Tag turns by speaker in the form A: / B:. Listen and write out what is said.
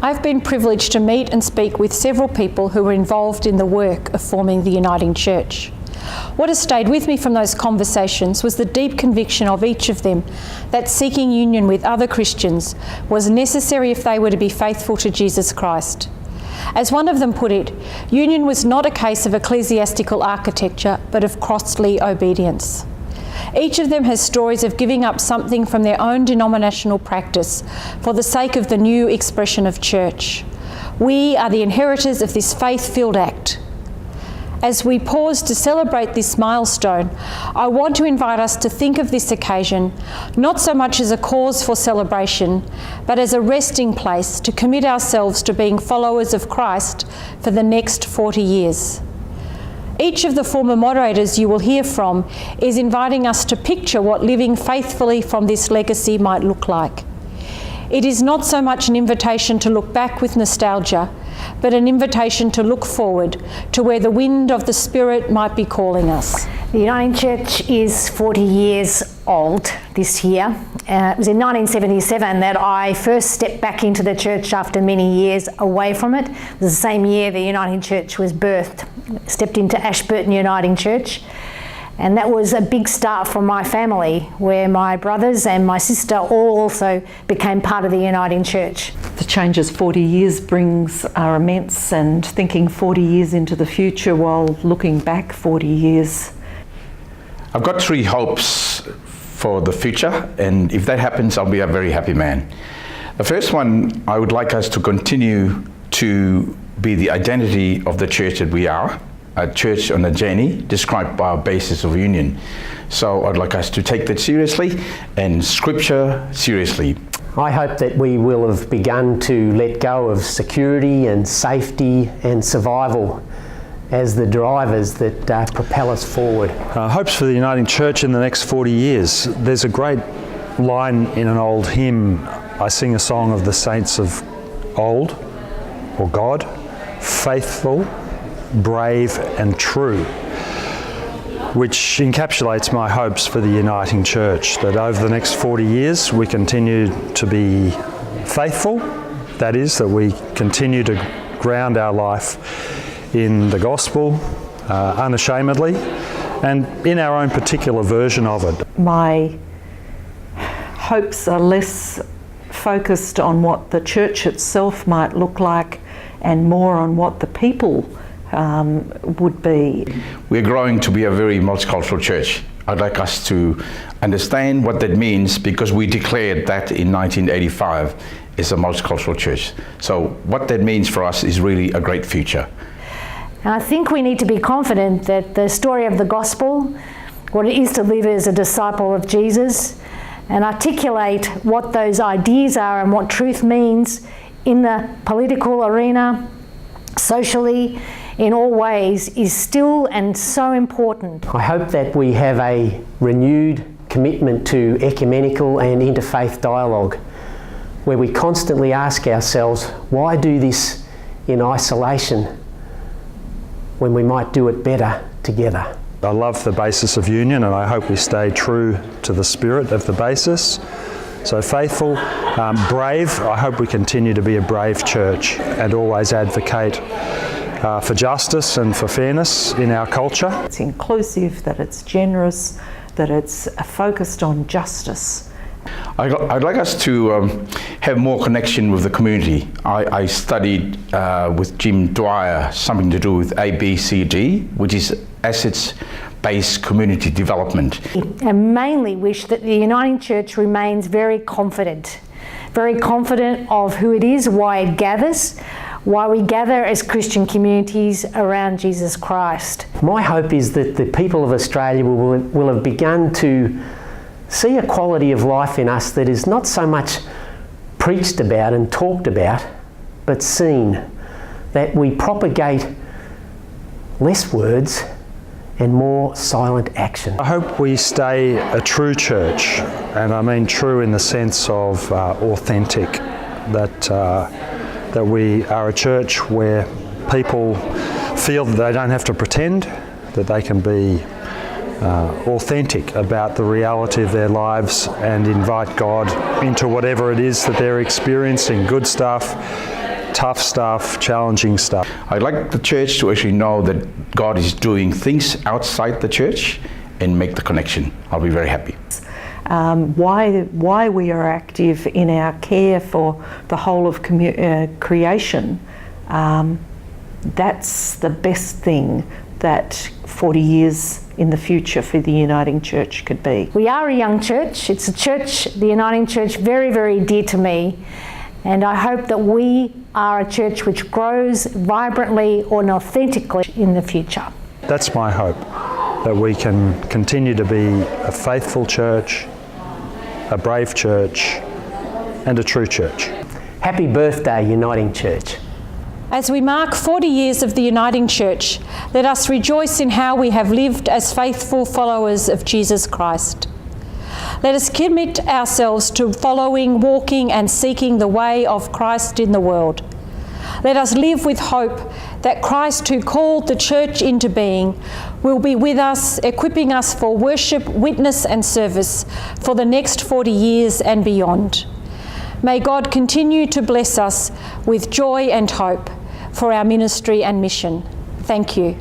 A: I've been privileged to meet and speak with several people who were involved in the work of forming the Uniting Church. What has stayed with me from those conversations was the deep conviction of each of them that seeking union with other Christians was necessary if they were to be faithful to Jesus Christ. As one of them put it, union was not a case of ecclesiastical architecture, but of costly obedience. Each of them has stories of giving up something from their own denominational practice for the sake of the new expression of church. We are the inheritors of this faith-filled act. As we pause to celebrate this milestone, I want to invite us to think of this occasion not so much as a cause for celebration, but as a resting place to commit ourselves to being followers of Christ for the next 40 years. Each of the former moderators you will hear from is inviting us to picture what living faithfully from this legacy might look like. It is not so much an invitation to look back with nostalgia, but an invitation to look forward to where the wind of the Spirit might be calling us.
B: The Uniting Church is 40 years old this year. It was in 1977 that I first stepped back into the church after many years away from it. It was the same year the Uniting Church was birthed. Stepped into Ashburton Uniting Church. And that was a big start for my family, where my brothers and my sister all also became part of the Uniting Church.
C: The changes 40 years brings are immense, and thinking 40 years into the future while looking back 40 years.
D: I've got 3 hopes for the future, and if that happens, I'll be a very happy man. The first one, I would like us to continue to be the identity of the church that we are. A church on a journey described by our basis of union. So I'd like us to take that seriously and Scripture seriously.
E: I hope that we will have begun to let go of security and safety and survival as the drivers that propel us forward.
F: Hopes for the Uniting Church in the next 40 years. There's a great line in an old hymn. I sing a song of the saints of old, or God, faithful, brave and true, which encapsulates my hopes for the Uniting Church, that over the next 40 years we continue to be faithful, that is, that we continue to ground our life in the gospel unashamedly and in our own particular version of it.
C: My hopes are less focused on what the church itself might look like and more on what the people would be.
D: We're growing to be a very multicultural church. I'd like us to understand what that means, because we declared that in 1985 as a multicultural church. So what that means for us is really a great future.
B: And I think we need to be confident that the story of the gospel, what it is to live as a disciple of Jesus, and articulate what those ideas are and what truth means in the political arena, socially, in all ways, is still and so important.
E: I hope that we have a renewed commitment to ecumenical and interfaith dialogue, where we constantly ask ourselves, why do this in isolation when we might do it better together?
F: I love the basis of union, and I hope we stay true to the spirit of the basis. So faithful, brave. I hope we continue to be a brave church and always advocate for justice and for fairness in our culture.
C: It's inclusive, that it's generous, that it's focused on justice.
D: I'd like us to have more connection with the community. I studied with Jim Dwyer something to do with ABCD, which is Assets-Based Community Development.
B: I mainly wish that the Uniting Church remains very confident of who it is, why it gathers, why we gather as Christian communities around Jesus Christ.
E: My hope is that the people of Australia will have begun to see a quality of life in us that is not so much preached about and talked about, but seen. That we propagate less words and more silent action.
F: I hope we stay a true church, and I mean true in the sense of authentic, that we are a church where people feel that they don't have to pretend, that they can be authentic about the reality of their lives and invite God into whatever it is that they're experiencing, good stuff, tough stuff, challenging stuff.
D: I'd like the church to actually know that God is doing things outside the church and make the connection. I'll be very happy.
C: Why we are active in our care for the whole of creation, that's the best thing that 40 years in the future for the Uniting Church could be.
B: We are a young church. It's a church, the Uniting Church, very, very dear to me. And I hope that we are a church which grows vibrantly and authentically in the future.
F: That's my hope, that we can continue to be a faithful church, a brave church, and a true church.
E: Happy birthday, Uniting Church.
A: As we mark 40 years of the Uniting Church, let us rejoice in how we have lived as faithful followers of Jesus Christ. Let us commit ourselves to following, walking and seeking the way of Christ in the world. Let us live with hope that Christ, who called the church into being, will be with us, equipping us for worship, witness and service for the next 40 years and beyond. May God continue to bless us with joy and hope for our ministry and mission. Thank you.